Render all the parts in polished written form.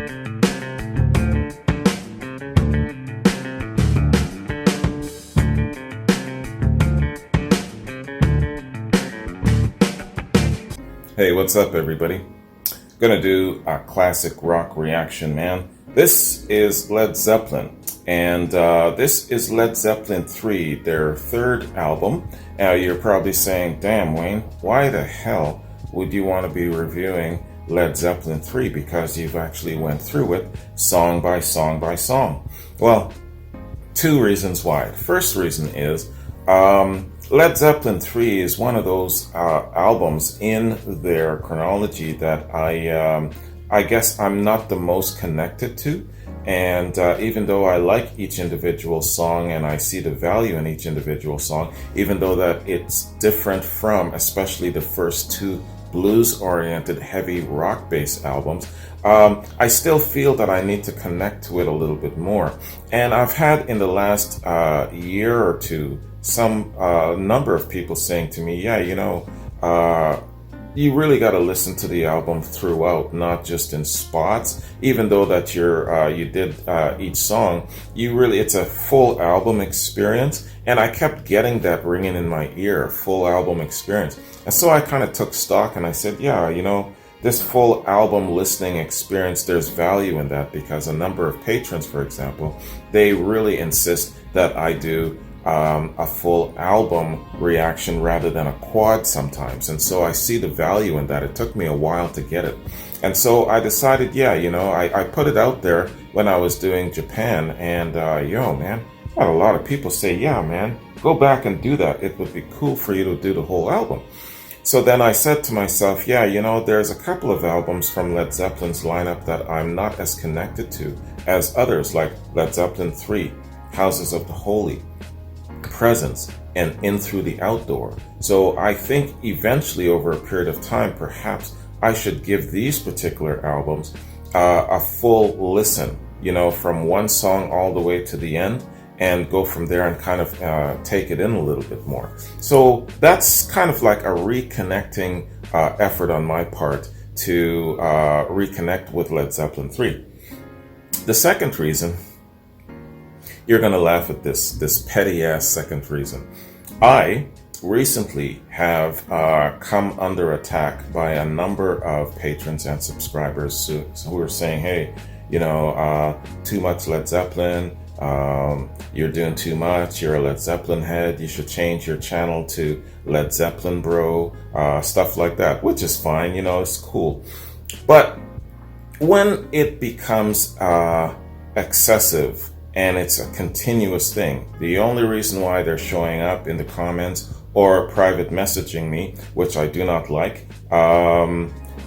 Hey, what's up, everybody? Gonna do a classic rock reaction, man. This is Led Zeppelin, and this is Led Zeppelin 3, their third album. Now, you're probably saying, damn, Wayne, why the hell would you want to be reviewing Led Zeppelin 3? Because you've actually went through it song by song by song. Well, two reasons why. The first reason is Led Zeppelin 3 is one of those albums in their chronology that I guess I'm not the most connected to. And even though I like each individual song and I see the value in each individual song, even though that it's different from especially the first two blues-oriented heavy rock-based albums, I still feel that I need to connect to it a little bit more. And I've had in the last year or two some number of people saying to me, yeah, you really got to listen to the album throughout, not just in spots. Even though that you did each song, it's a full album experience. And I kept getting that ringing in my ear, full album experience. And so I kind of took stock and I said, yeah, this full album listening experience, there's value in that, because a number of patrons, for example, they really insist that I do a full album reaction rather than a quad sometimes. And so I see the value in that. It took me a while to get it. And so I decided, yeah, I put it out there when I was doing Japan, and man, I had a lot of people say, yeah, man, go back and do that. It would be cool for you to do the whole album. So then I said to myself, yeah, there's a couple of albums from Led Zeppelin's lineup that I'm not as connected to as others, like Led Zeppelin 3, Houses of the Holy, Presence, and In Through the Outdoor. So I think eventually, over a period of time, perhaps I should give these particular albums a full listen, from one song all the way to the end, and go from there and kind of take it in a little bit more. So that's kind of like a reconnecting effort on my part to reconnect with Led Zeppelin 3. The second reason, you're going to laugh at this petty ass second reason. I recently have come under attack by a number of patrons and subscribers who are saying, hey, too much Led Zeppelin, you're doing too much, you're a Led Zeppelin head, you should change your channel to Led Zeppelin bro, stuff like that, which is fine, it's cool. But when it becomes excessive, and it's a continuous thing. The only reason why they're showing up in the comments or private messaging me, which I do not like,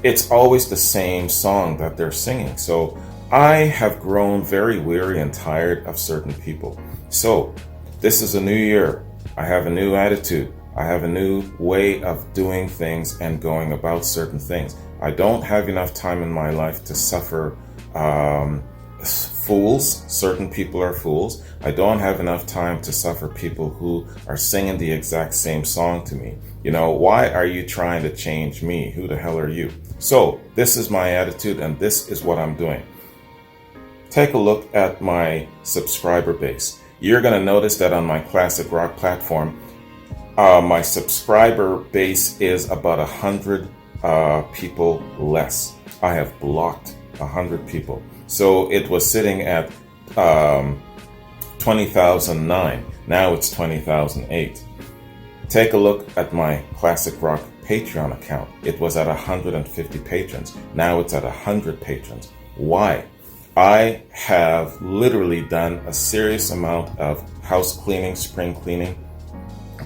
it's always the same song that they're singing. So I have grown very weary and tired of certain people. So this is a new year. I have a new attitude. I have a new way of doing things and going about certain things. I don't have enough time in my life to suffer fools. Certain people are fools. I don't have enough time to suffer people who are singing the exact same song to me. Why are you trying to change me? Who the hell are you? So this is my attitude, and this is what I'm doing. Take a look at my subscriber base. You're going to notice that on my classic rock platform, my subscriber base is about 100 people less. I have blocked 100 people. So it was sitting at 20,009. Now it's 20,008. Take a look at my Classic Rock Patreon account. It was at 150 patrons. Now it's at 100 patrons. Why? I have literally done a serious amount of house cleaning, spring cleaning,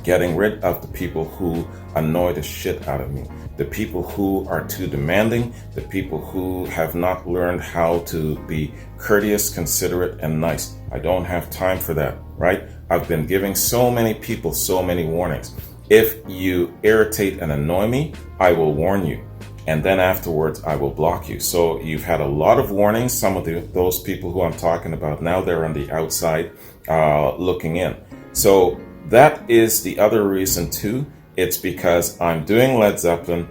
getting rid of the people who annoy the shit out of me. The people who are too demanding, the people who have not learned how to be courteous, considerate, and nice. I don't have time for that, right? I've been giving so many people so many warnings. If you irritate and annoy me, I will warn you. And then afterwards, I will block you. So you've had a lot of warnings. Some of those people who I'm talking about now, they're on the outside looking in. So that is the other reason too. It's because I'm doing Led Zeppelin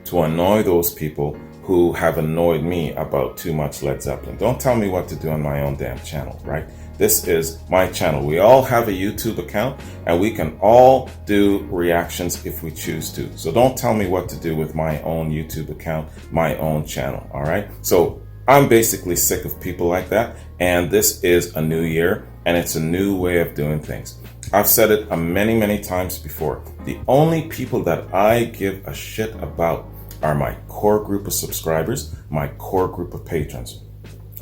to annoy those people who have annoyed me about too much Led Zeppelin. Don't tell me what to do on my own damn channel, right? This is my channel. We all have a YouTube account and we can all do reactions if we choose to. So don't tell me what to do with my own YouTube account, my own channel, all right? So I'm basically sick of people like that, and this is a new year and it's a new way of doing things. I've said it many, many times before. The only people that I give a shit about are my core group of subscribers, my core group of patrons.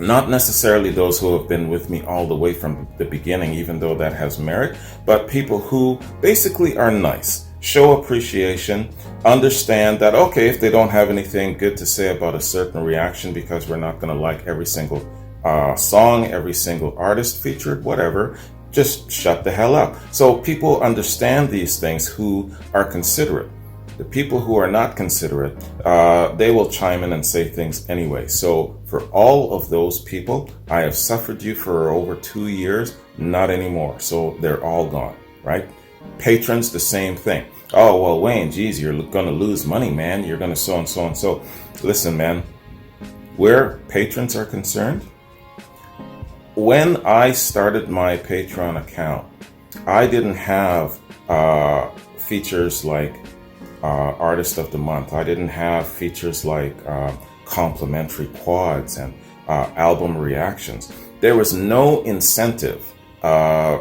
Not necessarily those who have been with me all the way from the beginning, even though that has merit, but people who basically are nice, show appreciation, understand that, okay, if they don't have anything good to say about a certain reaction, because we're not going to like every single song, every single artist featured, whatever, just shut the hell up. So people understand these things who are considerate. The people who are not considerate, they will chime in and say things anyway. So for all of those people, I have suffered you for over 2 years, not anymore. So they're all gone, right? Patrons, the same thing. Oh, well, Wayne, geez, you're going to lose money, man. You're going to so and so and so. Listen, man, where patrons are concerned, when I started my Patreon account, I didn't have features like Artist of the Month. I didn't have features like complimentary quads and album reactions. There was no incentive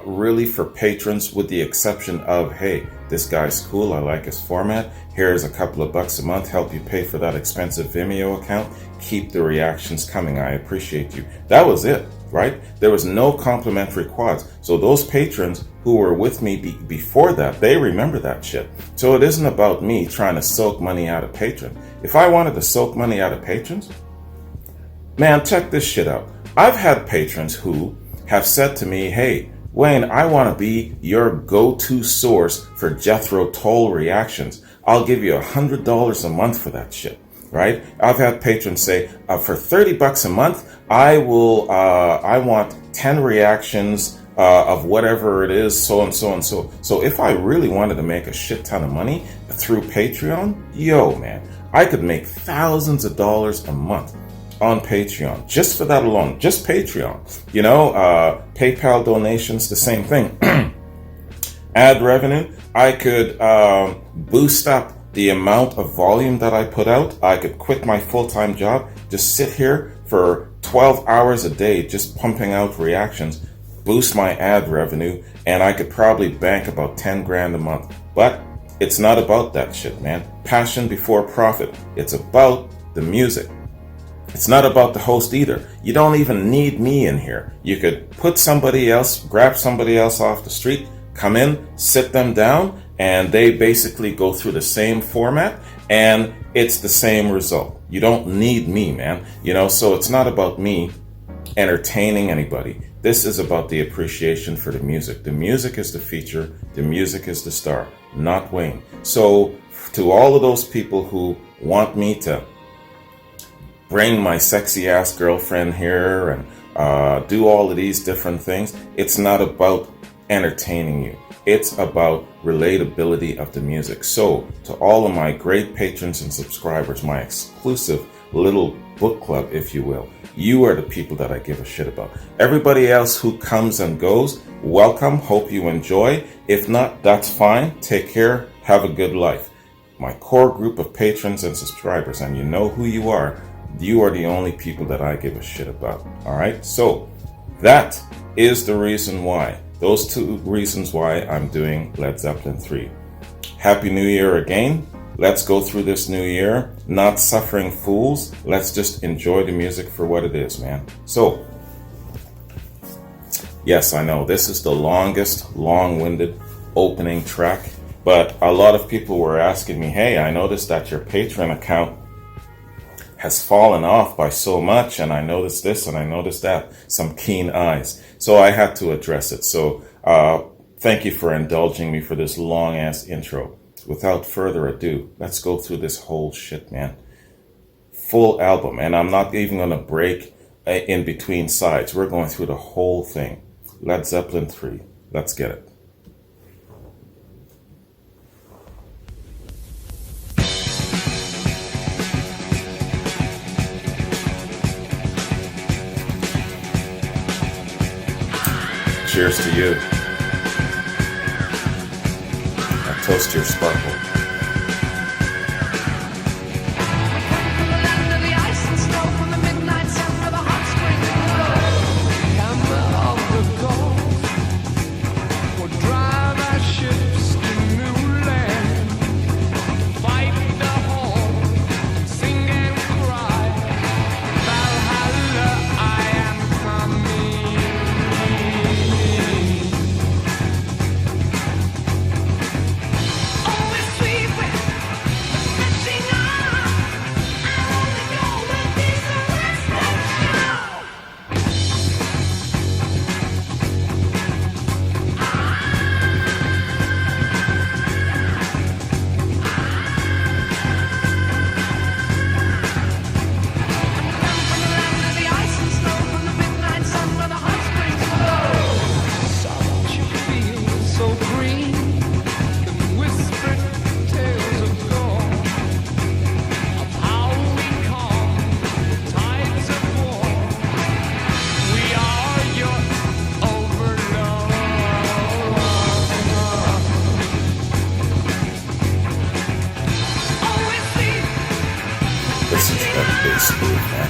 really for patrons, with the exception of, hey, this guy's cool, I like his format, here's a couple of bucks a month, help you pay for that expensive Vimeo account, keep the reactions coming, I appreciate you. That was it, right? There was no complimentary quads. So those patrons who were with me before that, they remember that shit. So it isn't about me trying to soak money out of patrons. If I wanted to soak money out of patrons, man, check this shit out. I've had patrons who have said to me, hey, Wayne, I want to be your go-to source for Jethro Tull reactions. I'll give you $100 a month for that shit, right? I've had patrons say, for $30 a month, I want 10 reactions of whatever it is, so and so and so. So if I really wanted to make a shit ton of money through Patreon, yo, man, I could make thousands of dollars a month on Patreon, just for that alone, just Patreon. You know, PayPal donations, the same thing. Ad revenue, I could boost up the amount of volume that I put out. I could quit my full-time job, just sit here for 12 hours a day, just pumping out reactions, boost my ad revenue, and I could probably bank about 10 grand a month. But it's not about that shit, man. Passion before profit. It's about the music. It's not about the host either. You don't even need me in here. You could put somebody else, grab somebody else off the street, come in, sit them down, and they basically go through the same format, and it's the same result. You don't need me, man. You know, so it's not about me entertaining anybody. This is about the appreciation for the music. The music is the feature. The music is the star, not Wayne. So to all of those people who want me to bring my sexy ass girlfriend here and do all of these different things, it's not about entertaining you. It's about relatability of the music. So to all of my great patrons and subscribers, my exclusive little book club, if you will, you are the people that I give a shit about. Everybody else who comes and goes, welcome. Hope you enjoy. If not, that's fine. Take care. Have a good life. My core group of patrons and subscribers, and you know who you are the only people that I give a shit about. All right. So that is the reason why. Those two reasons why I'm doing Led Zeppelin 3. Happy New Year again. Let's go through this new year, not suffering fools. Let's just enjoy the music for what it is, man. So, yes, I know this is the longest, long-winded opening track, but a lot of people were asking me, hey, I noticed that your Patreon account has fallen off by so much, and I noticed this and I noticed that, some keen eyes. So I had to address it. So thank you for indulging me for this long ass intro. Without further ado, let's go through this whole shit, man. Full album, and I'm not even going to break in between sides. We're going through the whole thing. Led Zeppelin 3. Let's get it. cheers to you. I toast your sparkle. Listen to that bass groove, man.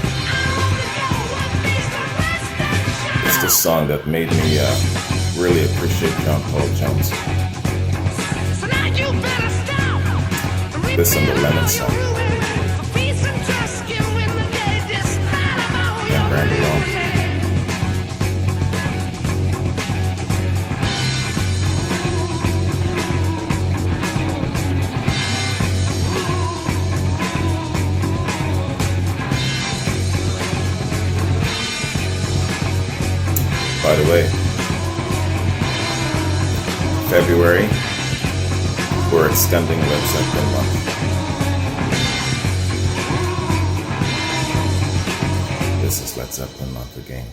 It's the song that made me really appreciate John Paul Jones. This and the Lemon song. And Randy Long. By the way, February, we're extending Led Zeppelin month. This is Led Zeppelin month again.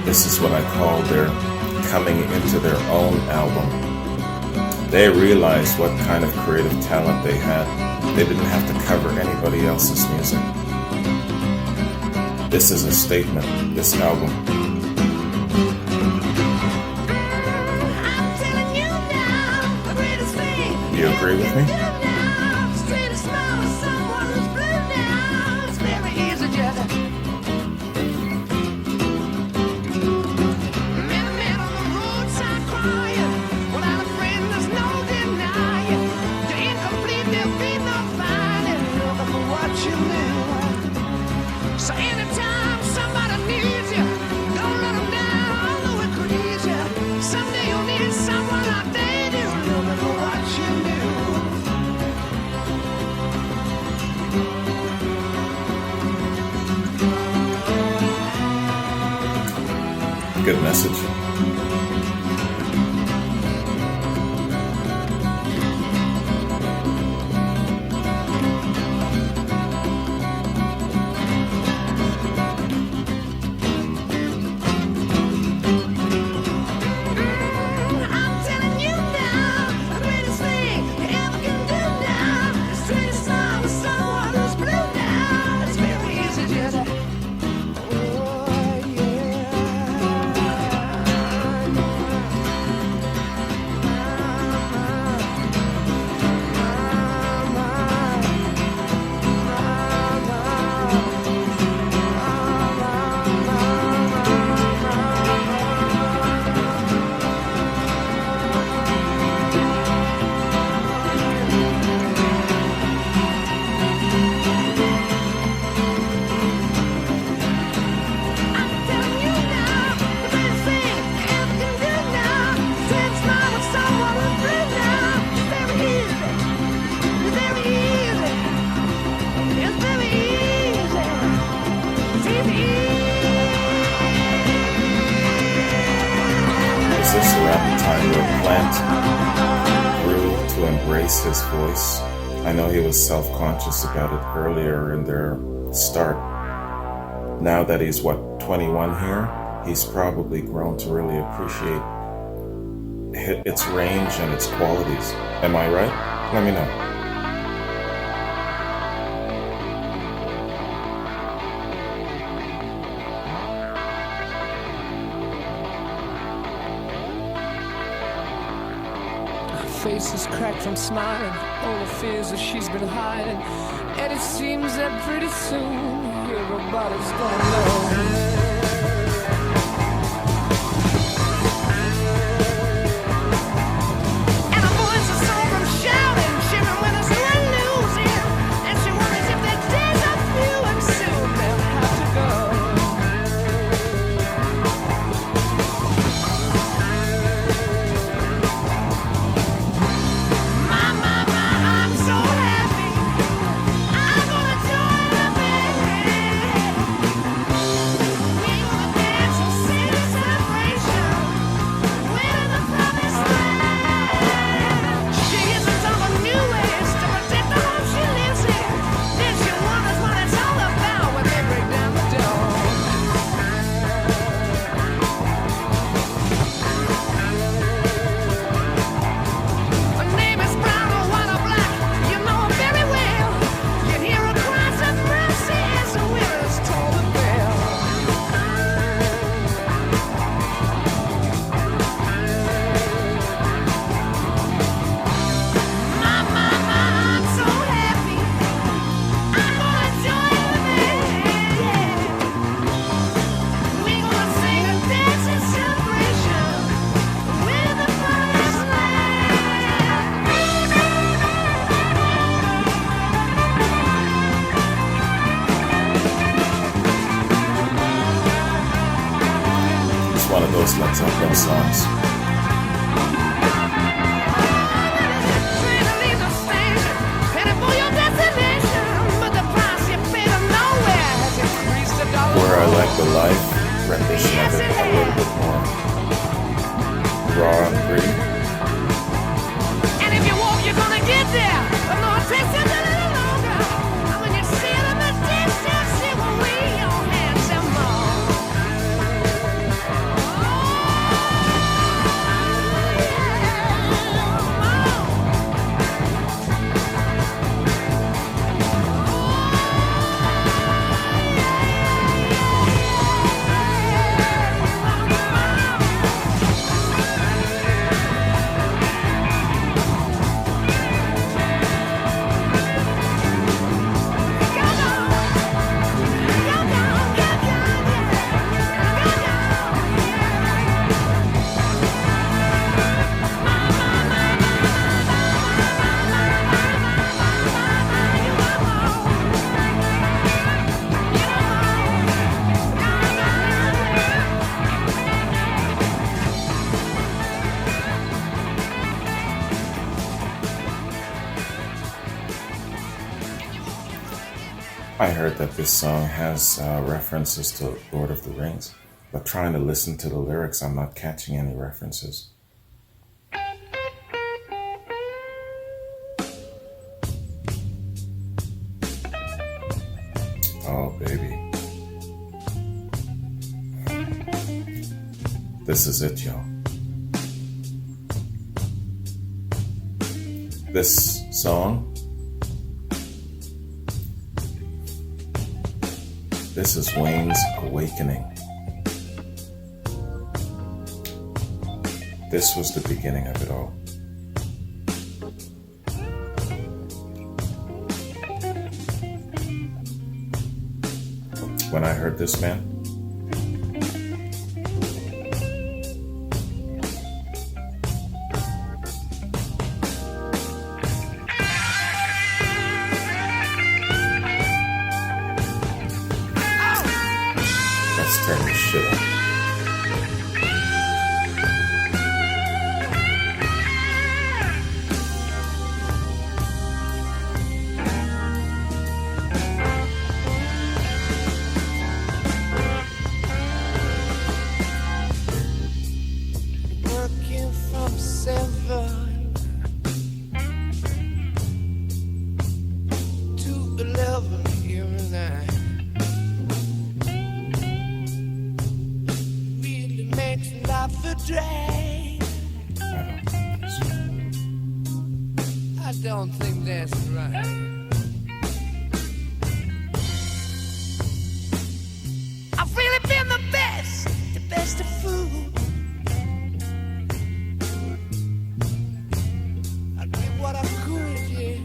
This is what I call their coming into their own album. They realized what kind of creative talent they had. They didn't have to cover anybody else's music. This is a statement, this album. You agree with me? Good message. embrace his voice. I know he was self-conscious about it earlier in their start. Now that he's, 21 here, he's probably grown to really appreciate its range and its qualities. Am I right? Let me know. Face is cracked from smiling, all the fears that she's been hiding, and it seems that pretty soon everybody's gonna know. And her voice is so from shouting, shivering when there's one losing, and she wonders if their days are few and soon they'll have to go. One of those Led Zeppelin songs. Where I like the live rendition of it a little bit more raw and gritty. And if you walk, you're gonna get there. But no, it takes you a little longer. And when you see it in the distance, it will leave your hands and more. I heard that this song has references to Lord of the Rings, but trying to listen to the lyrics, I'm not catching any references. Oh, baby. This is it, y'all. This song, this is Wayne's awakening. This was the beginning of it all. When I heard this, man, let's turn this shit up. don't think that's right. I've really been the best of food. I did what I could, yeah.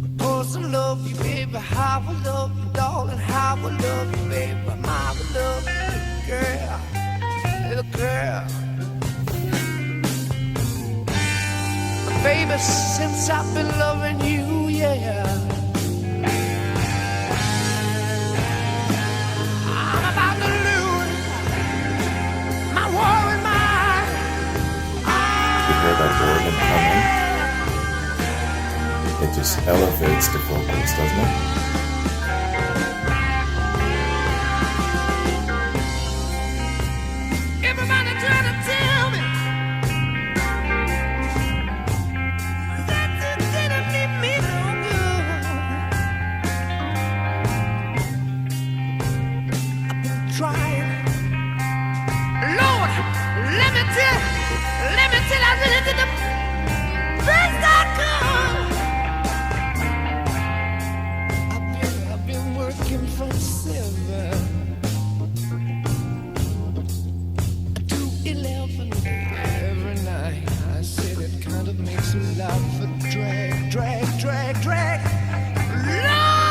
Of course I love you, baby. How I love you, darling. How I love you, baby. How I love you, little girl. Baby, since I've been loving you, yeah, I'm about to lose my war and mind. You hear that organ coming? It just elevates the vocals, doesn't it? Everybody trying to tell me that you didn't leave me no good. I've been trying, Lord, let me tell, I really did the best I could. I've been working from 7 to 11 every night. I said it kind of makes a lot for drag. Lord,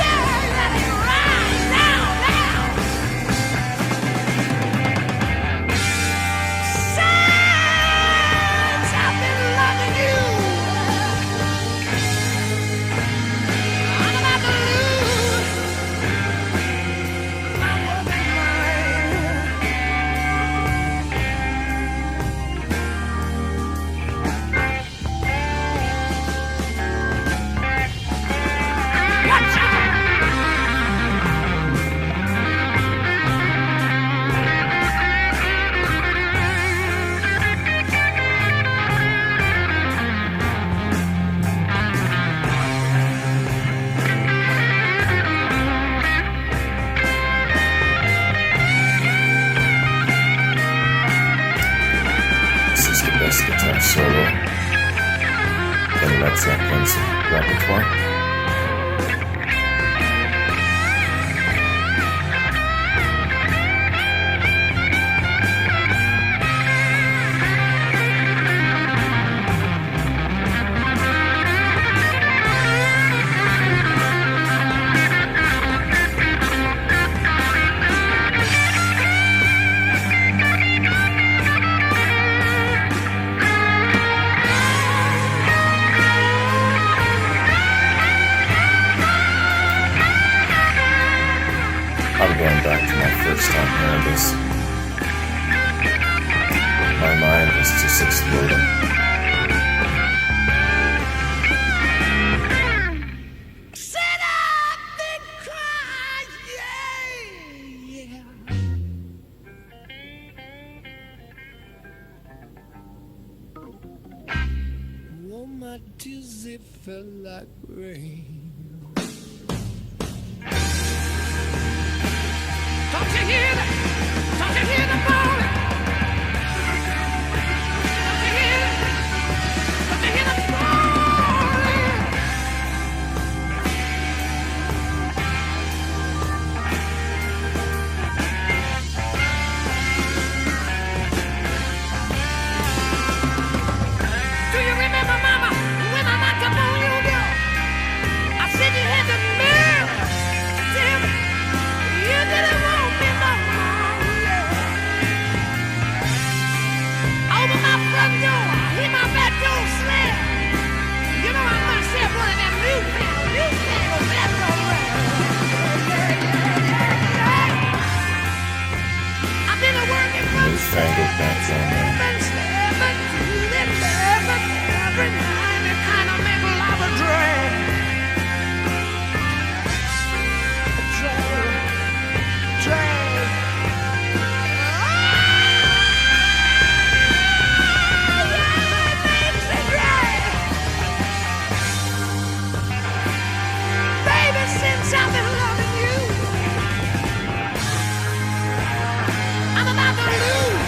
yeah, let it rise now. Since I've been loving you, I'm about to lose my working mind. Watch out! This is the best guitar solo in Led Zeppelin's repertoire. I'm going back to my first time hearing this. My mind was just exploding. Sit up and cry, yeah. Oh, my tears, it felt like rain. Don't you hear that? Don't you hear the falling? Don't you hear it? Don't you hear the falling? Do you remember, Mama, when I knocked up on your door? I said you had the nerve to tell me you didn't want me no more. Over my front door, I hear my back door slam. You know I must have one of them newfangled back door I've been working from Newfangled back door man. 7 to 11 every night. It kind of make a lot of drag. Baby, since I've been loving you, I'm about to lose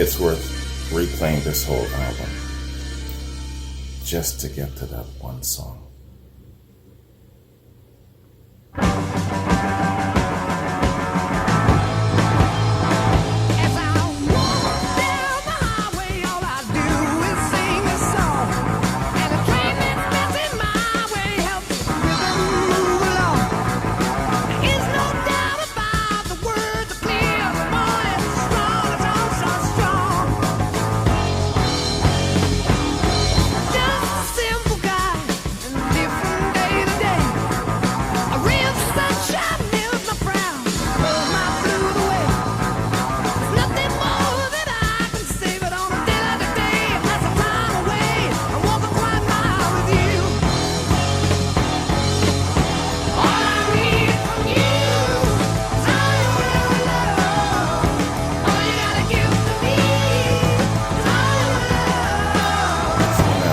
it's worth replaying this whole album just to get to that one song.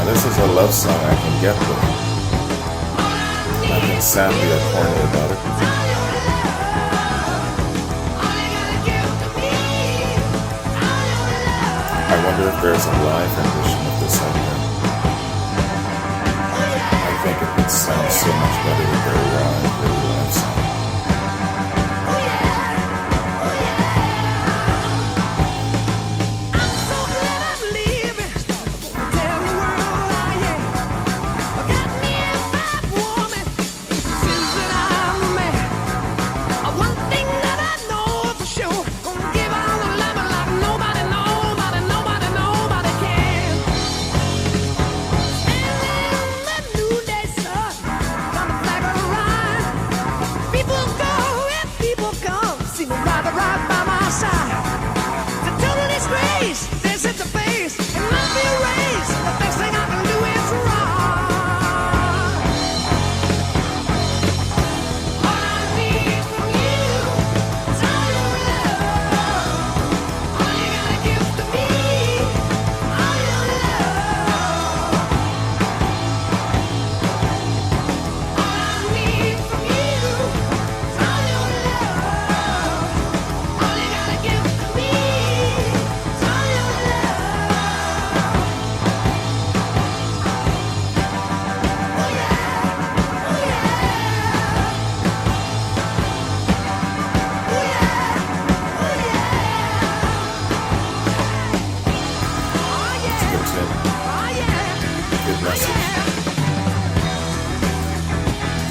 This is a love song I can get with. Nothing sappy or corny about it. I wonder if there's a live rendition of this out there. I think it would sound so much better with their really live song.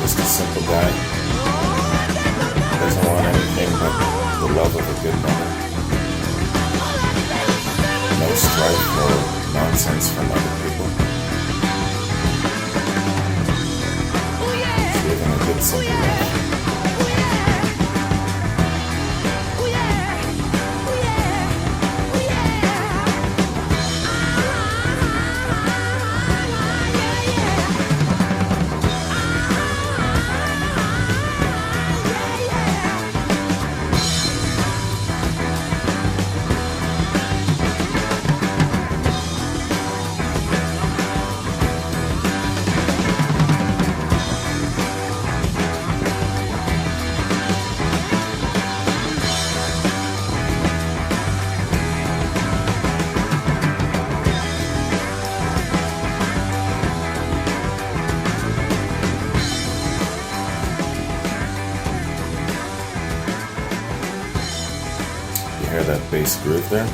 Just a simple guy. Doesn't want anything but the love of a good mother. No strife or nonsense from other people. He's living a good simple life. Hear that bass groove there?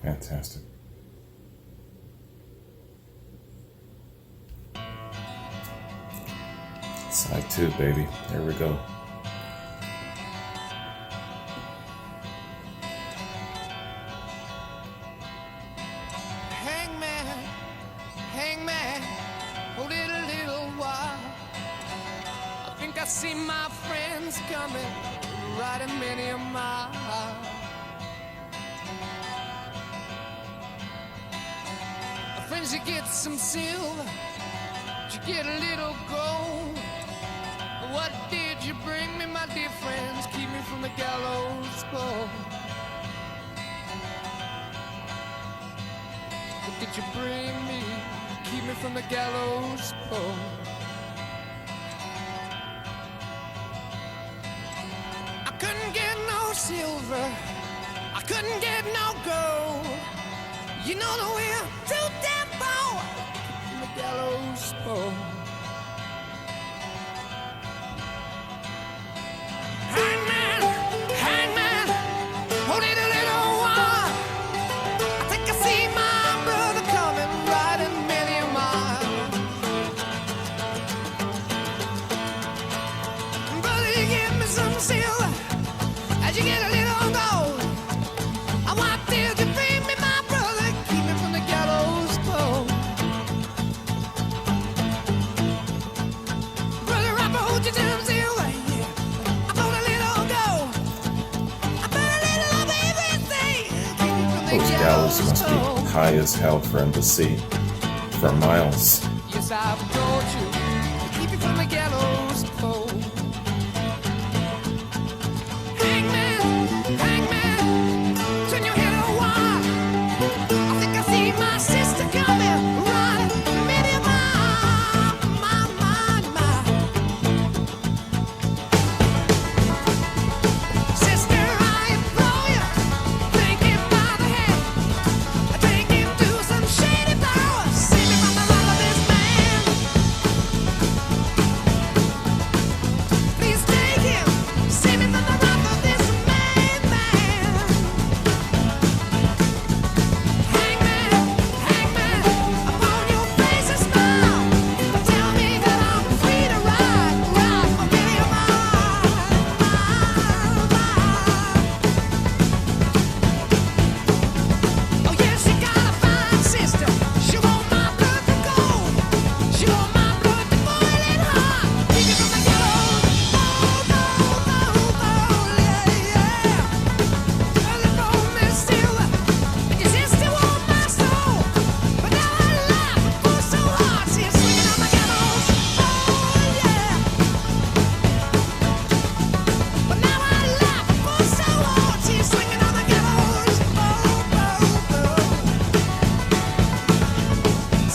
Fantastic. Side 2, baby. Here we go. I see my friends coming, riding many a mile. Friends, you get some silver, you get a little gold. What did you bring me, my dear friends? Keep me from the gallows pole. What did you bring me? keep me from the gallows pole. I couldn't get no silver, I couldn't get no gold. You know that we're too damn poor from the gallows pole. Hangman, hangman, hold it a little while. I think I see my brother coming, riding many a mile. Brother, you give me some silver as you get a little gold. I want till you bring me my brother, keep me from the gallows pole. Brother, I brought you some silver, yeah. I brought a little gold. I brought a little of everything, keep me from the Those gallows must pole. be high as hell for him to see for miles. Yes, I've told you to keep you from the gallows pole. Hangman, hangman, turn your head a while. I think I see my sister coming, riding many miles, my. Sister, I implore you, take him by the hand, take him to some shady power, save me from the wrath of this man. Please take him, save me from the wrath of this man. Hangman, hangman, upon your face a smile. Tell me that I'm free to ride for many a mile. Oh yes, you got a fine sister. She want my blood to gold. She want my blood to boiling hot. Keep it from the gallows. Yeah. Brother brought me silver, and your sister want my soul. But now I laugh for so hard, she's swinging on the gallows. Yeah. But now I laugh for so hard, she's swinging on the gallows.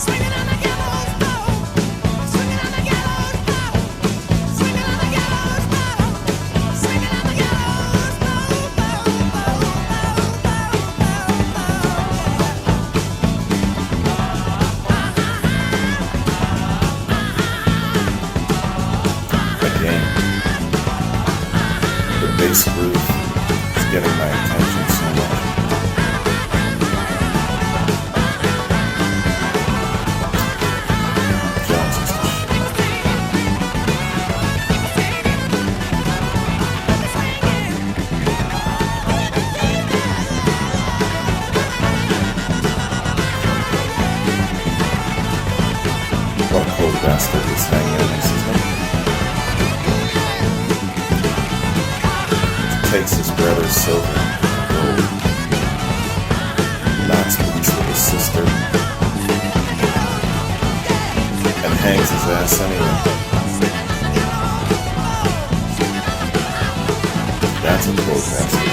Swinging on the gallows pole, swinging on the gallows pole, swinging on the gallows pole, swinging on the gallows Again, the bass groove is getting my attention so much. Jones is the shit. What a cool bastard is hanging in his head. Takes his brother's silver and gold, knocks boots with his sister, and hangs his ass anyway. That's a cool bastard.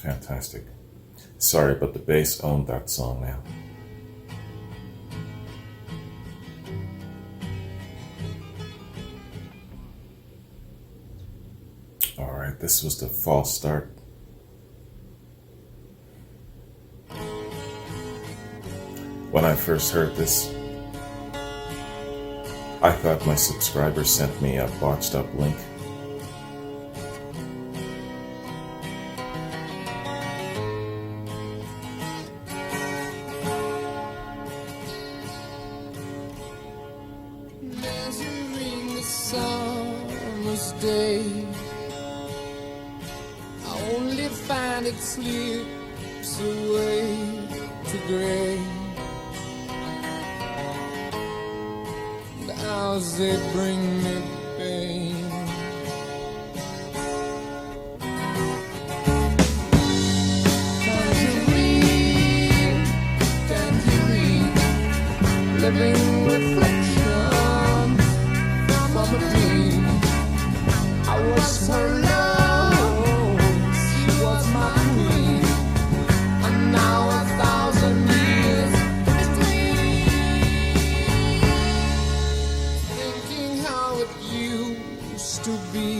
Fantastic. Sorry, but the bass owned that song now. Alright, this was the false start. When I first heard this, I thought my subscriber sent me a botched up link. measuring the summer's day. I only find it slips away to gray. 'cause they bring me pain. Tangerine, tangerine, living reflections from a dream. I was her love, she was my queen, and now 1,000 years between. Thinking how it used to be.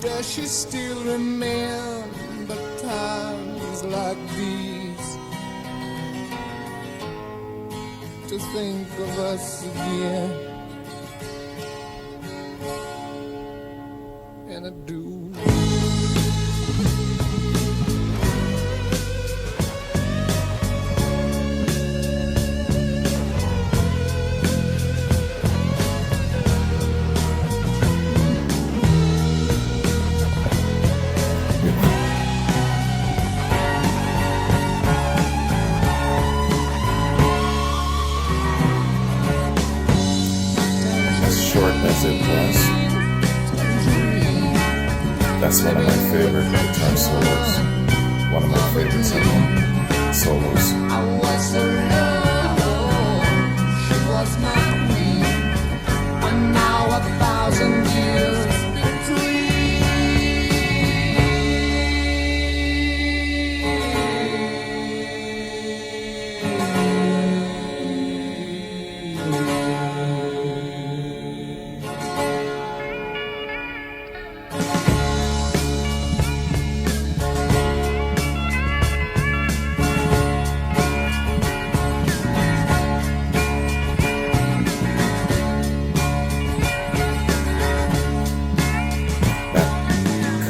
Does she still remember times like these? To think of us again, and I do. Short as it was, that's one of my favorite guitar solos. One of my favorites of them. Solos. I was her love, she was my queen, and now 1,000 years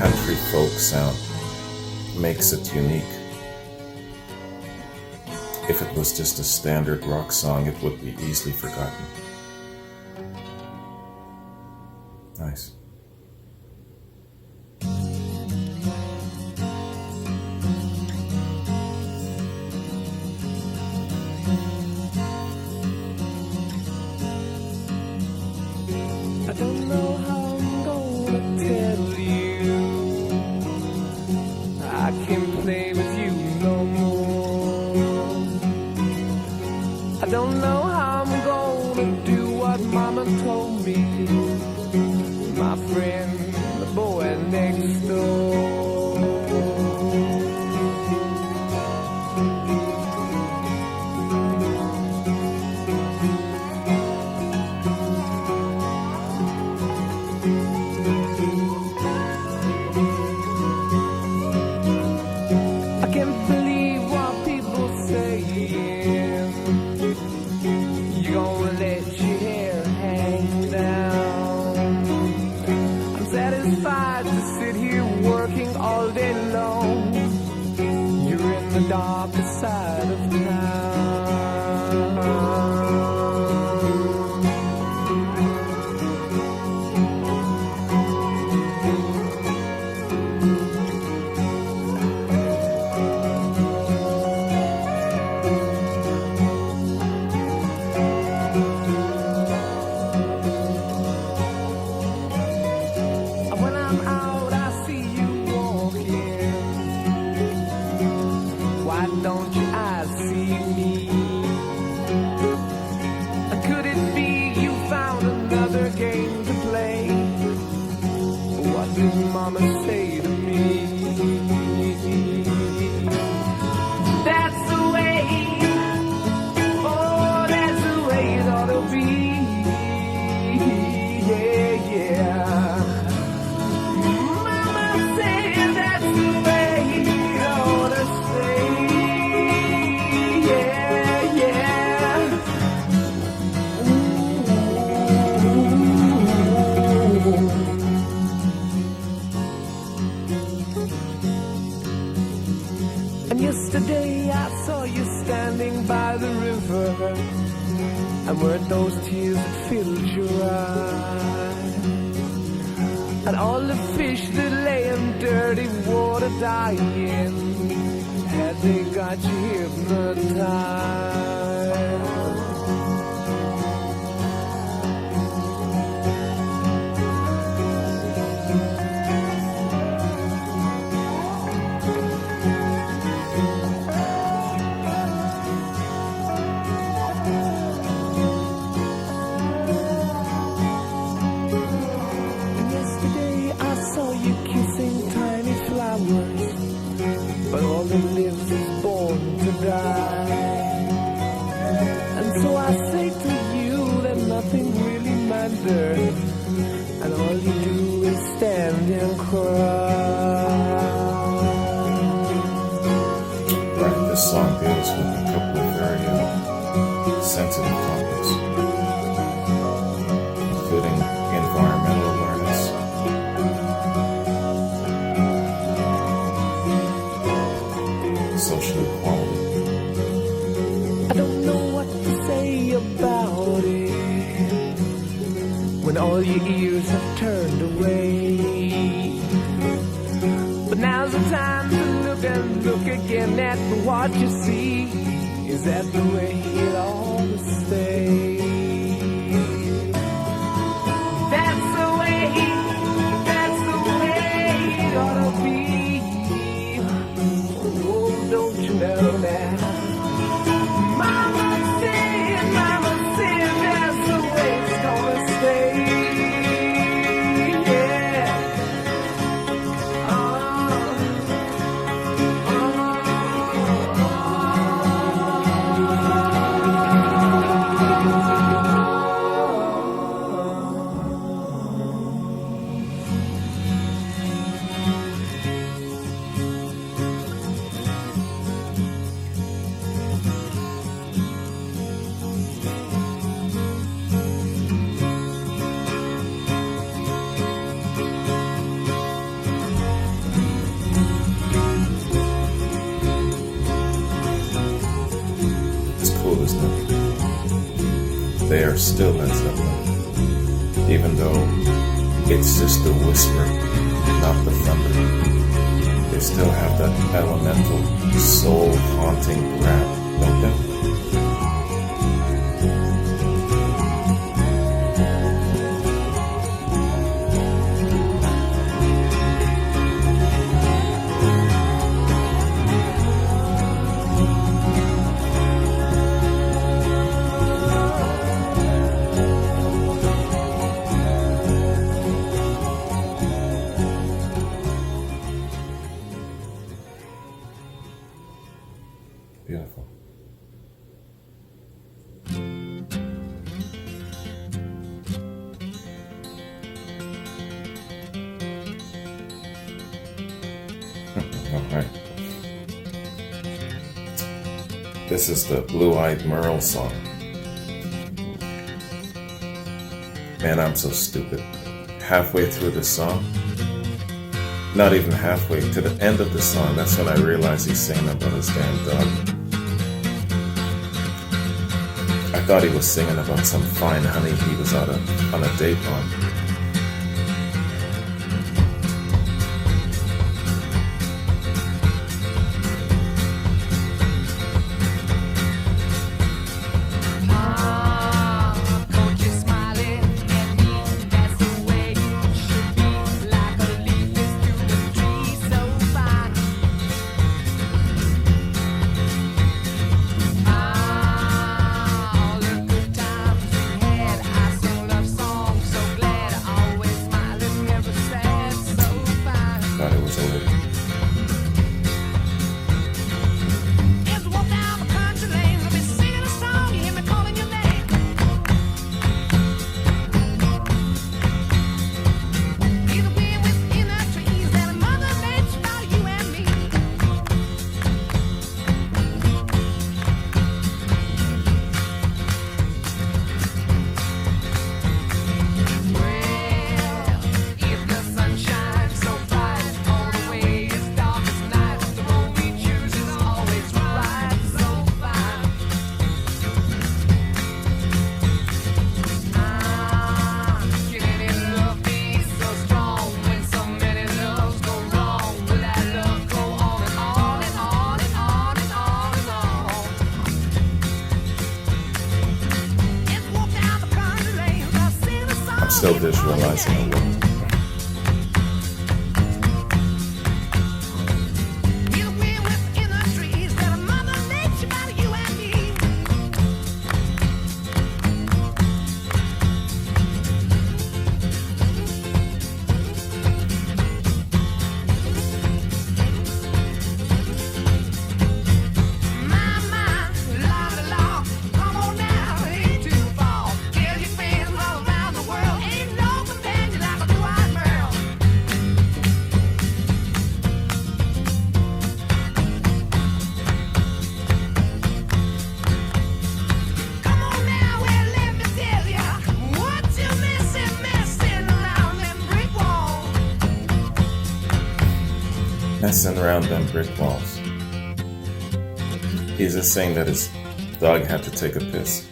Country folk sound makes it unique. If it was just a standard rock song, it would be easily forgotten. Nice. I don't know how I'm gonna tell you. I can't play with you no more. I don't know how I'm gonna do what Mama told me. My friend, the boy next door. I can't believe what people saying. You gonna let your hair hang down. I'm satisfied to sit here working all day long. You're in the darker side of town. When I'm out, I see you walking. Why don't your eyes see me? Could it be you found another game to play? What did Mama say to me? That's the way, oh, that's the way it ought to be. Yeah, yeah. Mama said that's the way it ought to stay. Yeah, yeah. And yesterday I saw you standing by the river, and weren't those tears that filled your eyes? And all the fish that lay in dirty water dying, had they got you hypnotized? say to you that nothing really matters, and all you do is stand and cry. Right, this song deals with a couple of very sensitive topics, including environmental awareness, social equality. I don't know what to say about it when all your ears have turned away. But now's the time to look and look again at what you see. Is that the way it ought to stay? That's the way it ought to be. Oh, don't you know now? Mama said that's the way it's gonna stay. Yeah. It's cool, isn't it? They are still Led Zeppelin, even though it's just the whisper, not the thunder. They still have that elemental, soul-haunting grab, don't they? Beautiful. All right. This is the Blue-Eyed Merle song. Man, I'm so stupid. Halfway through the song, not even halfway, to the end of the song, that's when I realized he's singing about his damn dog. I thought he was singing about some fine honey he was on a date on. Thought it was a lady. Still visualizing a world. My, la, la, la, come on now, ain't too messing around them brick walls. He's just saying that his dog had to take a piss.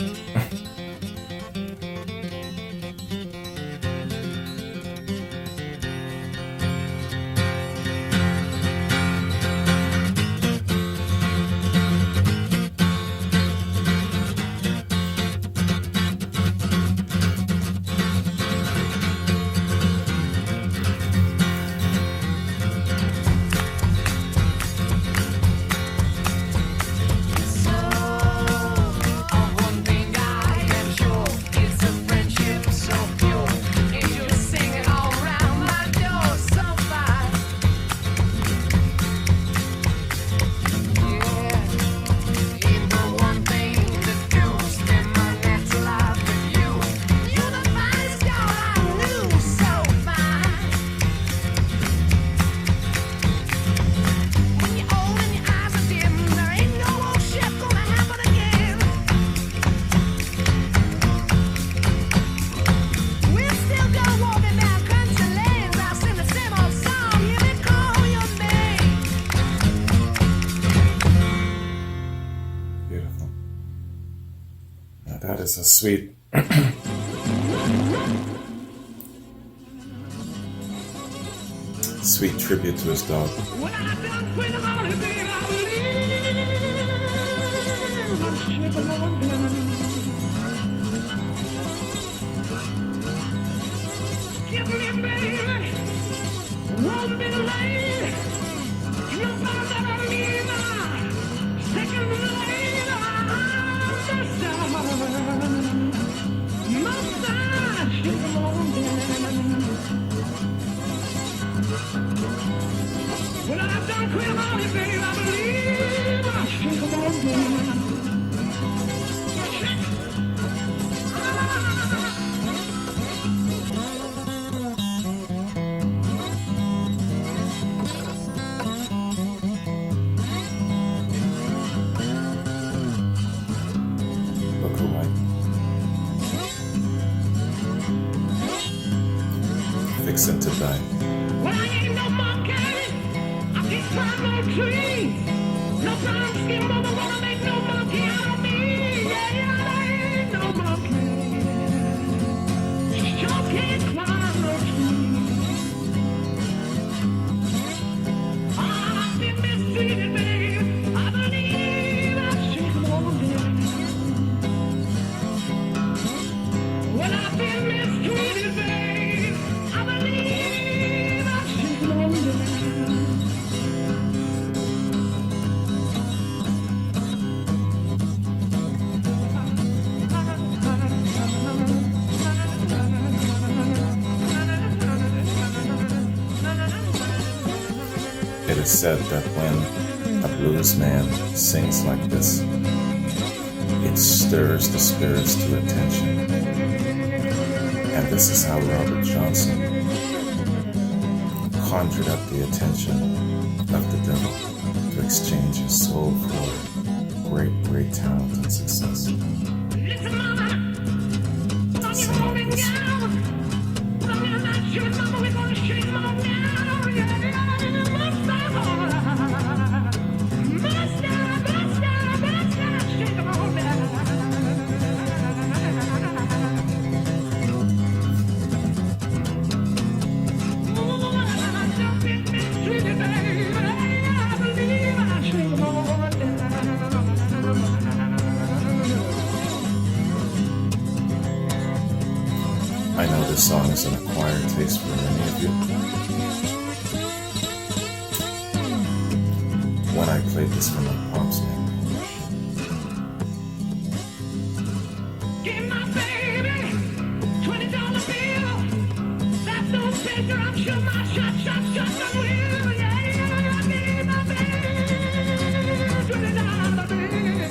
That is a sweet sweet tribute to his dog. Look away. Fixing to die. Well, I ain't no monkey. I can't climb no tree. No brown skin mother wanna make no monkey out of me. Yeah, I ain't no monkey. Sure can't climb no tree. I've been mistreated, babe. I believe I should want it. Well, I've been mistreated, babe. I believe I should want it. It is said that when a blues man sings like this, it stirs the spirits to attention. And this is how Robert Johnson conjured up the attention of the devil to exchange his soul for great talent and success. Listen, mama, put on your morning gown. Put on your night shirt, mama, we're gonna shake 'em all now. I know this song is an acquired taste for many of you. When I played this for my pops, Give my baby $20 bill. That's no picture. I'm sure my shot will. Yeah, give my baby $20 bill.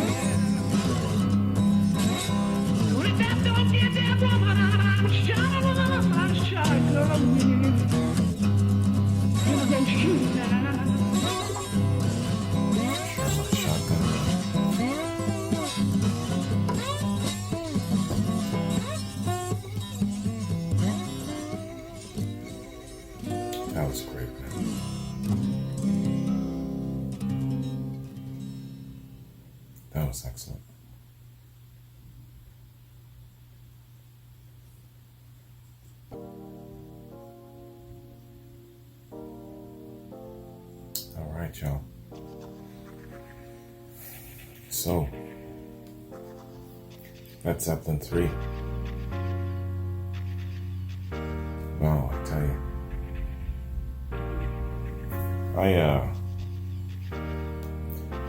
Well, if that don't get that woman, I'm sure love me. Don't shoot now. share my shotgun. That was great. was excellent. All right, y'all. So, Led Zeppelin 3. Wow, I tell you.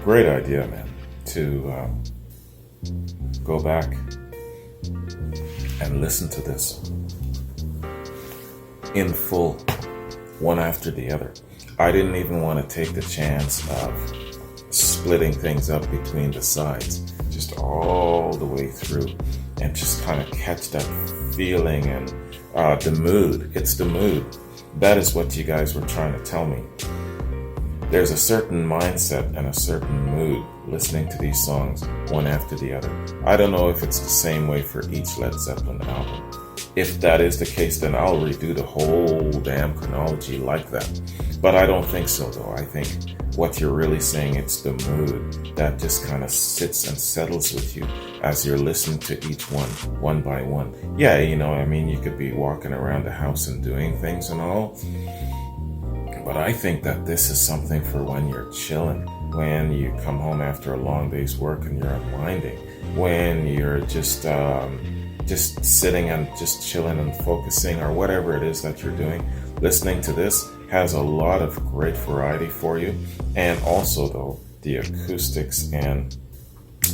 Great idea, man, to go back and listen to this in full, one after the other. I didn't even want to take the chance of splitting things up between the sides, just all the way through, and just kind of catch that feeling and the mood. It's the mood. That is what you guys were trying to tell me. There's a certain mindset and a certain mood listening to these songs one after the other. I don't know if it's the same way for each Led Zeppelin album. If that is the case, then I'll redo the whole damn chronology like that. But I don't think so, though. I think what you're really saying, it's the mood that just kind of sits and settles with you as you're listening to each one by one. Yeah, I mean, you could be walking around the house and doing things and all. But I think that this is something for when you're chilling, when you come home after a long day's work and you're unwinding, when you're just sitting and just chilling and focusing, or whatever it is that you're doing. Listening to this has a lot of great variety for you. And also, though, the acoustics and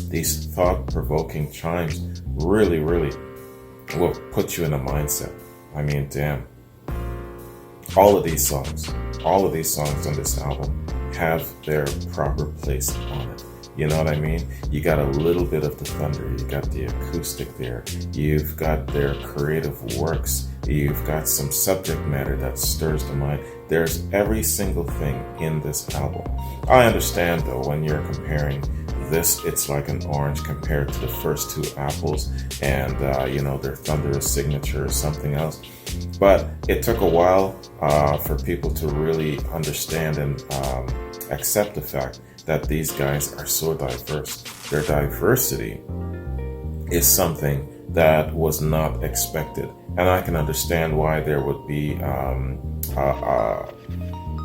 these thought-provoking chimes really, really will put you in a mindset. I mean, damn. All of these songs on this album have their proper place on it. You know what I mean? You got a little bit of the thunder, you got the acoustic there, you've got their creative works, you've got some subject matter that stirs the mind. There's every single thing in this album. I understand, though, when you're comparing this, it's like an orange compared to the first two apples and, their thunderous signature or something else. But it took a while for people to really understand and accept the fact that these guys are so diverse. Their diversity is something that was not expected. And I can understand why there would be,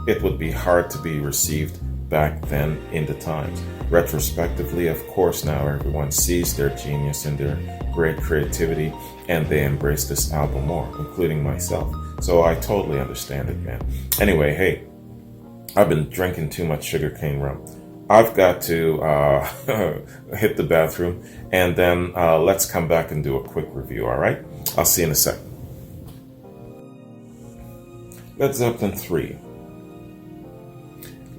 it would be hard to be received back then in the times. Retrospectively, of course, now everyone sees their genius and their great creativity, and they embrace this album more, including myself. So I totally understand it, man. Anyway, hey, I've been drinking too much sugarcane rum. I've got to hit the bathroom, and then let's come back and do a quick review, all right? I'll see you in a sec. Led Zeppelin 3.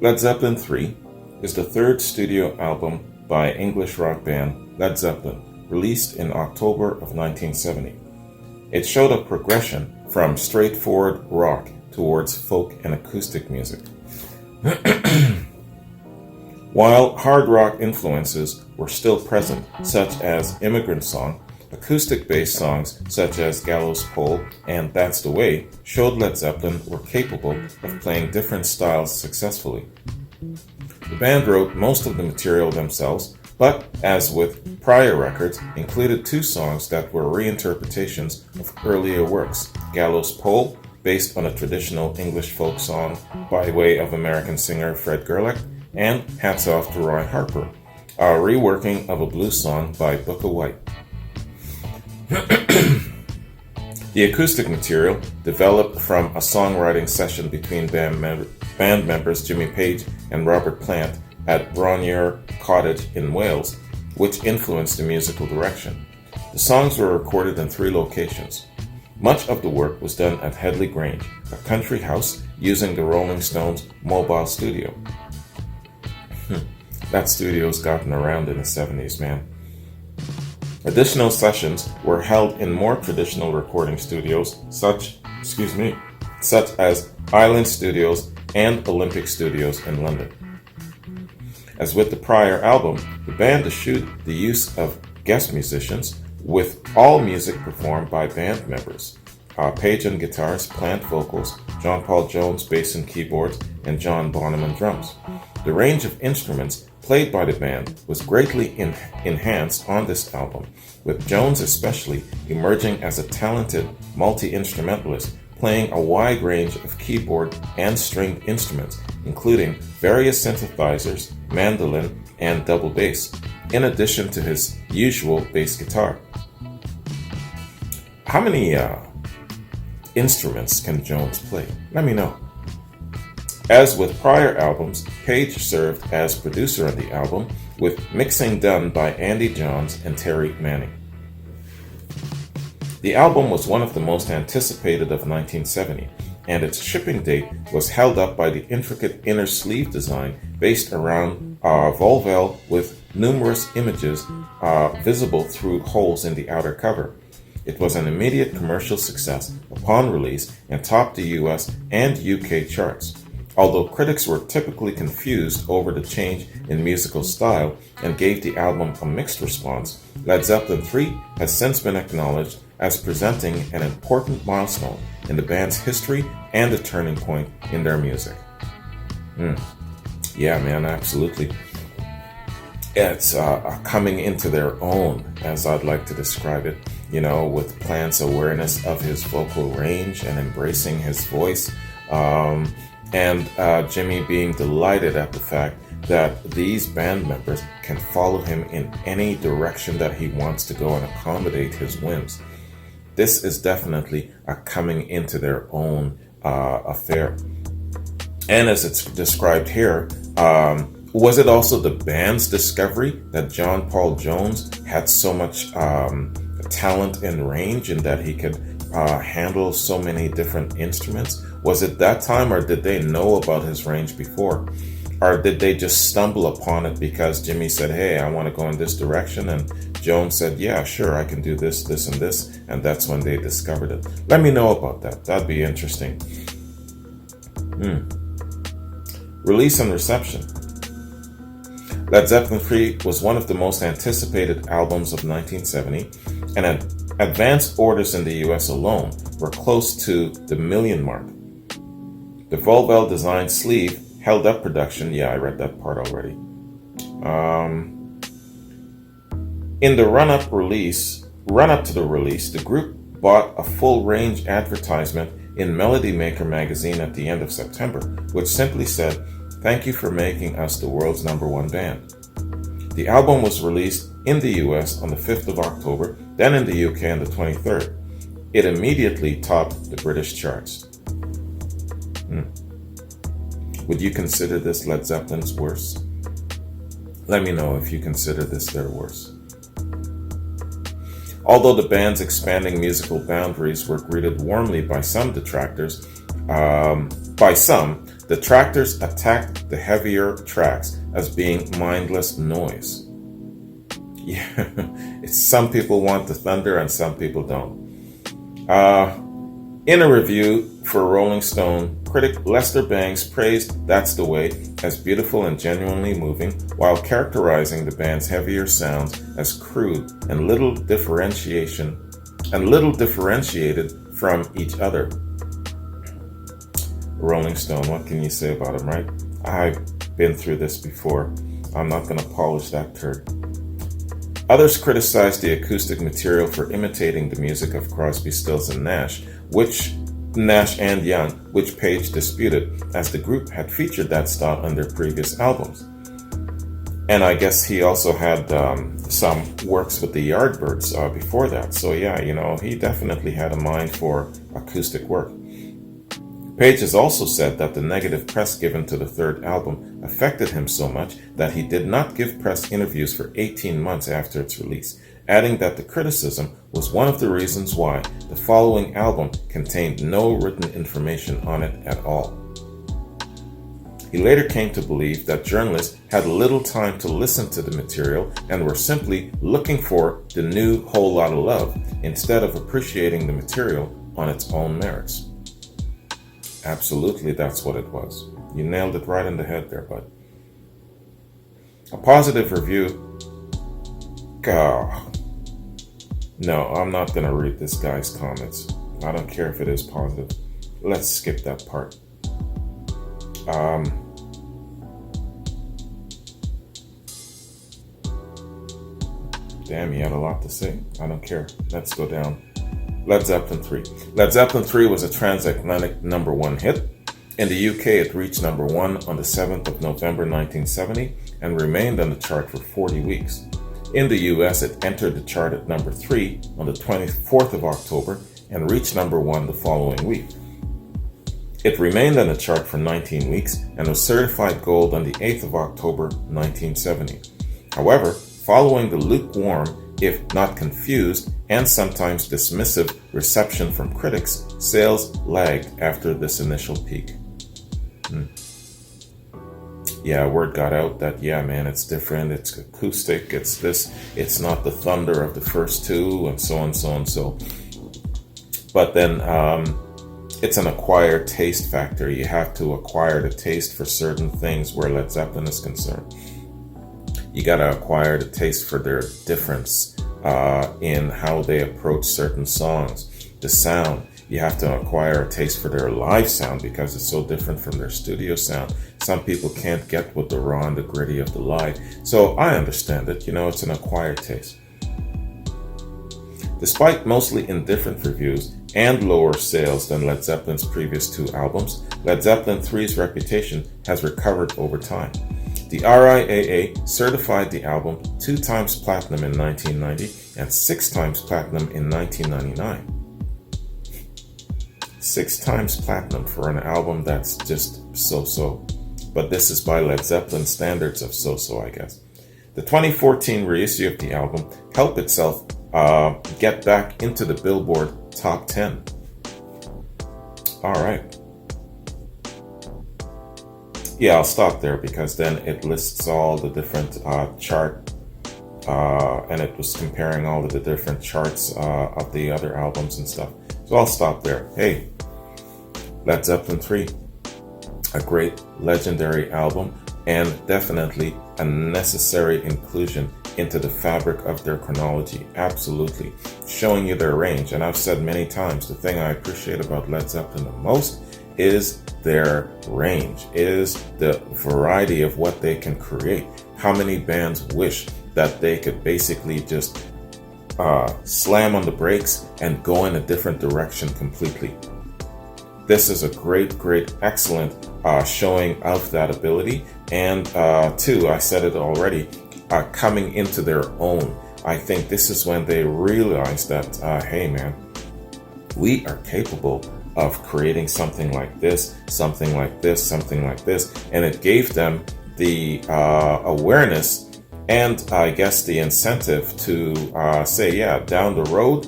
Led Zeppelin 3 is the third studio album by English rock band Led Zeppelin, released in October of 1970. It showed a progression from straightforward rock towards folk and acoustic music. While hard rock influences were still present, such as Immigrant Song, acoustic-based songs such as Gallows Pole and That's the Way showed Led Zeppelin were capable of playing different styles successfully. The band wrote most of the material themselves, but, as with prior records, included two songs that were reinterpretations of earlier works: Gallows Pole, based on a traditional English folk song by way of American singer Fred Gerlach, and Hats Off to Roy Harper, a reworking of a blues song by Booker White. The acoustic material developed from a songwriting session between band members Jimmy Page and Robert Plant at Bronure Cottage in Wales, which influenced the musical direction. The songs were recorded in 3 locations. Much of the work was done at Headley Grange, a country house using the Rolling Stones' mobile studio. That studio's gotten around in the 70s, man. Additional sessions were held in more traditional recording studios, such as Island Studios and Olympic Studios in London. As with the prior album, the band eschewed the use of guest musicians, with all music performed by band members. Page on guitars, Plant vocals, John Paul Jones bass and keyboards, and John Bonham on drums. The range of instruments played by the band was greatly enhanced on this album, with Jones especially emerging as a talented multi-instrumentalist, playing a wide range of keyboard and stringed instruments, including various synthesizers, mandolin, and double bass, in addition to his usual bass guitar. How many instruments can Jones play? Let me know. As with prior albums, Page served as producer on the album, with mixing done by Andy Johns and Terry Manning. The album was one of the most anticipated of 1970, and its shipping date was held up by the intricate inner sleeve design based around Volvel, with numerous images visible through holes in the outer cover. It was an immediate commercial success upon release and topped the US and UK charts. Although critics were typically confused over the change in musical style and gave the album a mixed response, Led Zeppelin III has since been acknowledged as presenting an important milestone in the band's history and a turning point in their music. Yeah, man, absolutely. It's coming into their own, as I'd like to describe it, with Plant's awareness of his vocal range and embracing his voice. And Jimmy being delighted at the fact that these band members can follow him in any direction that he wants to go and accommodate his whims. This is definitely a coming into their own affair. And as it's described here, was it also the band's discovery that John Paul Jones had so much talent and range and that he could handle so many different instruments? Was it that time, or did they know about his range before? Or did they just stumble upon it because Jimmy said, hey, I want to go in this direction, and Jones said, yeah, sure, I can do this, this, and this, and that's when they discovered it? Let me know about that. That'd be interesting. Release and reception. Led Zeppelin III was one of the most anticipated albums of 1970, and advanced orders in the US alone were close to the million mark. The Volvel design sleeve held up production. Yeah, I read that part already. In the run-up to the release, the group bought a full range advertisement in Melody Maker magazine at the end of September, which simply said, "Thank you for making us the world's #1 band." The album was released in the US on the 5th of October, then in the UK on the 23rd. It immediately topped the British charts. Would you consider this Led Zeppelin's worst? Let me know if you consider this their worst. Although the band's expanding musical boundaries were greeted warmly by some detractors, detractors attacked the heavier tracks as being mindless noise. Yeah, some people want the thunder and some people don't. In a review for Rolling Stone, critic Lester Bangs praised "That's the Way" as beautiful and genuinely moving, while characterizing the band's heavier sounds as crude and little differentiated from each other. Rolling Stone, what can you say about him, right? I've been through this before. I'm not going to polish that turd. Others criticized the acoustic material for imitating the music of Crosby, Stills and Nash and Young, which Page disputed, as the group had featured that style on their previous albums. And I guess he also had some works with the Yardbirds before that. So yeah, he definitely had a mind for acoustic work. Page has also said that the negative press given to the third album affected him so much that he did not give press interviews for 18 months after its release, adding that the criticism was one of the reasons why the following album contained no written information on it at all. He later came to believe that journalists had little time to listen to the material and were simply looking for the new Whole Lotta Love instead of appreciating the material on its own merits. Absolutely, that's what it was. You nailed it right in the head there, bud. A positive review. No, I'm not going to read this guy's comments. I don't care if it is positive. Let's skip that part. Damn, you had a lot to say. I don't care. Let's go down. Led Zeppelin 3. Led Zeppelin 3 was a transatlantic number one hit. In the UK, it reached number one on the 7th of November 1970 and remained on the chart for 40 weeks. In the US, it entered the chart at number 3 on the 24th of October and reached number 1 the following week. It remained on the chart for 19 weeks and was certified gold on the 8th of October 1970. However, following the lukewarm, if not confused, and sometimes dismissive reception from critics, sales lagged after this initial peak. Yeah, word got out that, yeah, man, it's different, it's acoustic, it's this, it's not the thunder of the first two, and so on, so on, so. But then it's an acquired taste factor. You have to acquire the taste for certain things where Led Zeppelin is concerned. You got to acquire the taste for their difference in how they approach certain songs, the sound. You have to acquire a taste for their live sound because it's so different from their studio sound. Some people can't get with the raw and the gritty of the live. So I understand it. It's an acquired taste. Despite mostly indifferent reviews and lower sales than Led Zeppelin's previous two albums, Led Zeppelin 3's reputation has recovered over time. The RIAA certified the album 2 times platinum in 1990 and 6 times platinum in 1999. 6 times platinum for an album that's just so-so. But this is by Led Zeppelin standards of so-so, I guess. The 2014 reissue of the album helped itself get back into the Billboard Top 10. All right. Yeah, I'll stop there because then it lists all the different chart and it was comparing all of the different charts of the other albums and stuff. So I'll stop there. Hey, Led Zeppelin 3, a great legendary album and definitely a necessary inclusion into the fabric of their chronology. Absolutely. Showing you their range. And I've said many times, the thing I appreciate about Led Zeppelin the most is their range, is the variety of what they can create. How many bands wish that they could basically just slam on the brakes and go in a different direction completely. This is a great, excellent showing of that ability. And two, I said it already, coming into their own. I think this is when they realized that, hey man, we are capable of creating something like this, something like this, something like this. And it gave them the awareness and I guess the incentive to say, yeah, down the road,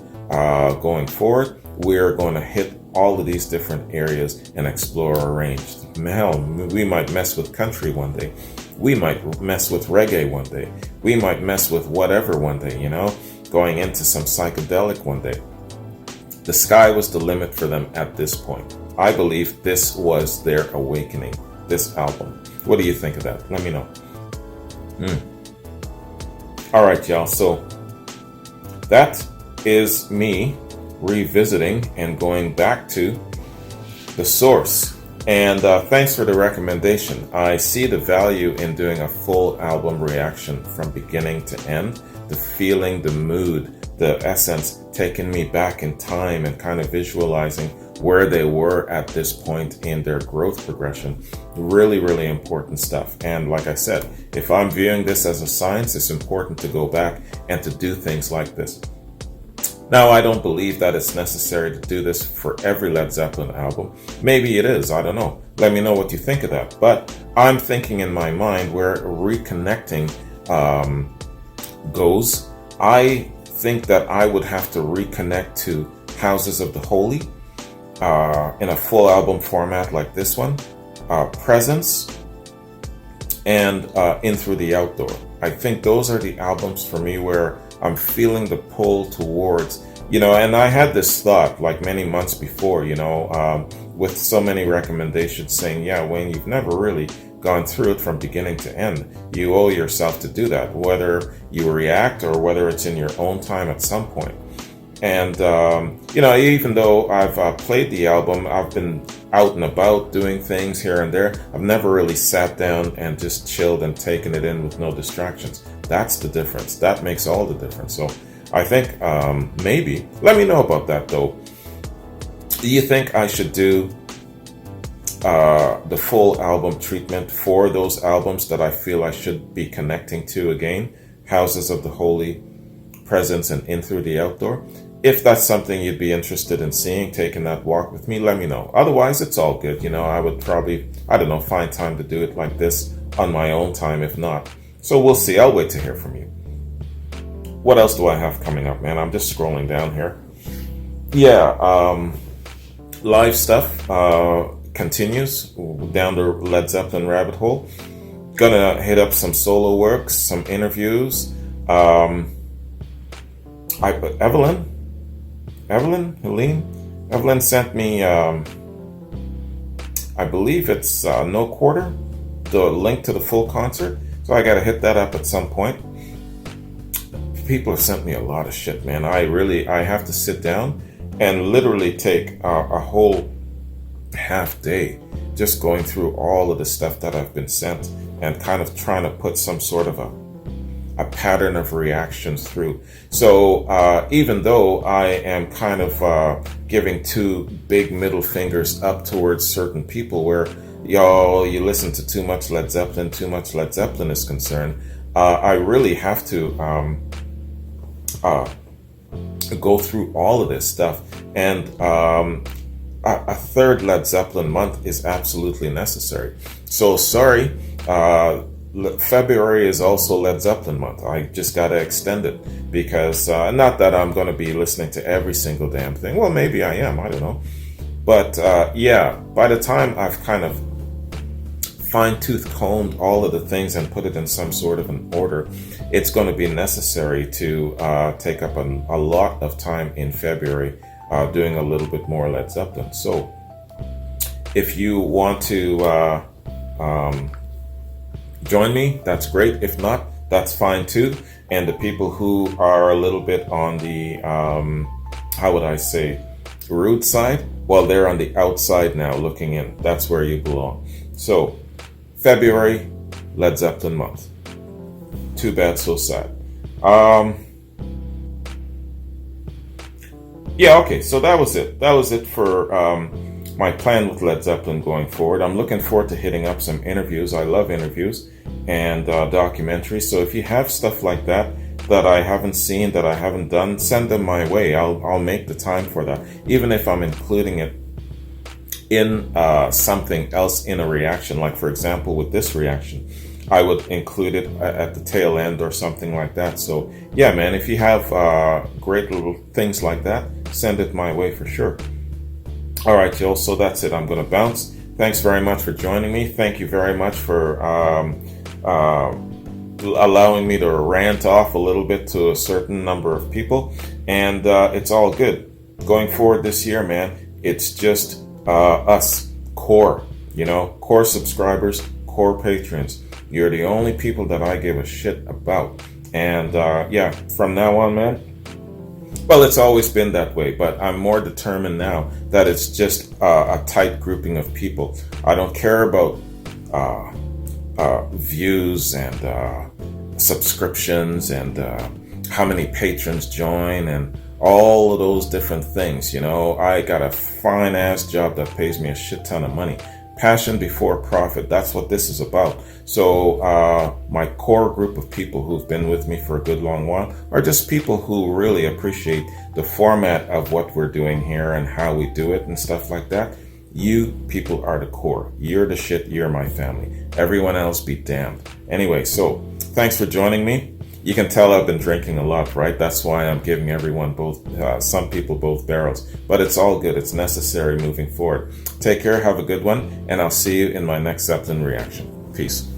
going forward, we're going to hit all of these different areas and explore our range. Hell, we might mess with country one day. We might mess with reggae one day. We might mess with whatever one day, going into some psychedelic one day. The sky was the limit for them at this point. I believe this was their awakening, this album. What do you think of that? Let me know. All right, y'all. So that is me revisiting and going back to the source. And thanks for the recommendation. I see the value in doing a full album reaction from beginning to end. The feeling, the mood, the essence, taking me back in time and kind of visualizing where they were at this point in their growth progression. Really important stuff. And like I said, if I'm viewing this as a science, it's important to go back and to do things like this. Now, I don't believe that it's necessary to do this for every Led Zeppelin album. Maybe it is, I don't know. Let me know what you think of that. But I'm thinking in my mind where reconnecting goes. I think that I would have to reconnect to Houses of the Holy in a full album format like this one, Presence, and In Through the Outdoor. I think those are the albums for me where I'm feeling the pull towards, and I had this thought like many months before, with so many recommendations saying, yeah, Wayne, you've never really gone through it from beginning to end. You owe yourself to do that, whether you react or whether it's in your own time at some point. And, even though I've played the album, I've been out and about doing things here and there. I've never really sat down and just chilled and taken it in with no distractions. That's the difference. That makes all the difference. So I think maybe, let me know about that though. Do you think I should do the full album treatment for those albums that I feel I should be connecting to again? Houses of the Holy, Presence, and In Through the Outdoor. If that's something you'd be interested in seeing, taking that walk with me, let me know. Otherwise, it's all good. I would probably, I don't know, find time to do it like this on my own time, if not. So we'll see. I'll wait to hear from you. What else do I have coming up, man? I'm just scrolling down here. Yeah, live stuff continues down the Led Zeppelin rabbit hole. Gonna hit up some solo works, some interviews. Evelyn sent me, I believe it's No Quarter, the link to the full concert. So I gotta hit that up at some point. People have sent me a lot of shit, man. I have to sit down and literally take a whole half day just going through all of the stuff that I've been sent and kind of trying to put some sort of a pattern of reactions through. So even though I am kind of giving two big middle fingers up towards certain people where you listen to too much Led Zeppelin is concerned, I really have to go through all of this stuff. And a third Led Zeppelin month is absolutely necessary. So sorry, February is also Led Zeppelin month. I just got to extend it because not that I'm going to be listening to every single damn thing. Well, maybe I am. I don't know. But yeah, by the time I've kind of fine-tooth combed all of the things and put it in some sort of an order, it's going to be necessary to take up a lot of time in February doing a little bit more Led Zeppelin. So if you want to join me, that's great. If not, that's fine too. And the people who are a little bit on the how would I say, rude side, well, they're on the outside now looking in. That's where you belong. So February, Led Zeppelin month. Too bad, so sad. Yeah, okay, so that was it. That was it for my plan with Led Zeppelin going forward. I'm looking forward to hitting up some interviews. I love interviews and documentaries. So if you have stuff like that I haven't seen, that I haven't done, send them my way. I'll make the time for that. Even if I'm including it in something else in a reaction, like for example with this reaction, I would include it at the tail end or something like that. So yeah, man, if you have great little things like that, send it my way for sure. All right, y'all, so that's it. I'm gonna bounce. Thanks very much for joining me. Thank you very much for allowing me to rant off a little bit to a certain number of people, and it's all good. Going forward this year, man, it's just us core subscribers, core patrons. You're the only people that I give a shit about. And yeah, from now on, man, well, it's always been that way, but I'm more determined now that it's just a tight grouping of people. I don't care about views and subscriptions and how many patrons join and all of those different things. I got a fine ass job that pays me a shit ton of money. Passion before profit. That's what this is about. So my core group of people who've been with me for a good long while are just people who really appreciate the format of what we're doing here and how we do it and stuff like that. You people are the core. You're the shit. You're my family. Everyone else be damned. Anyway, so thanks for joining me. You can tell I've been drinking a lot, right? That's why I'm giving everyone some people both barrels. But it's all good. It's necessary moving forward. Take care. Have a good one. And I'll see you in my next Zeppelin reaction. Peace.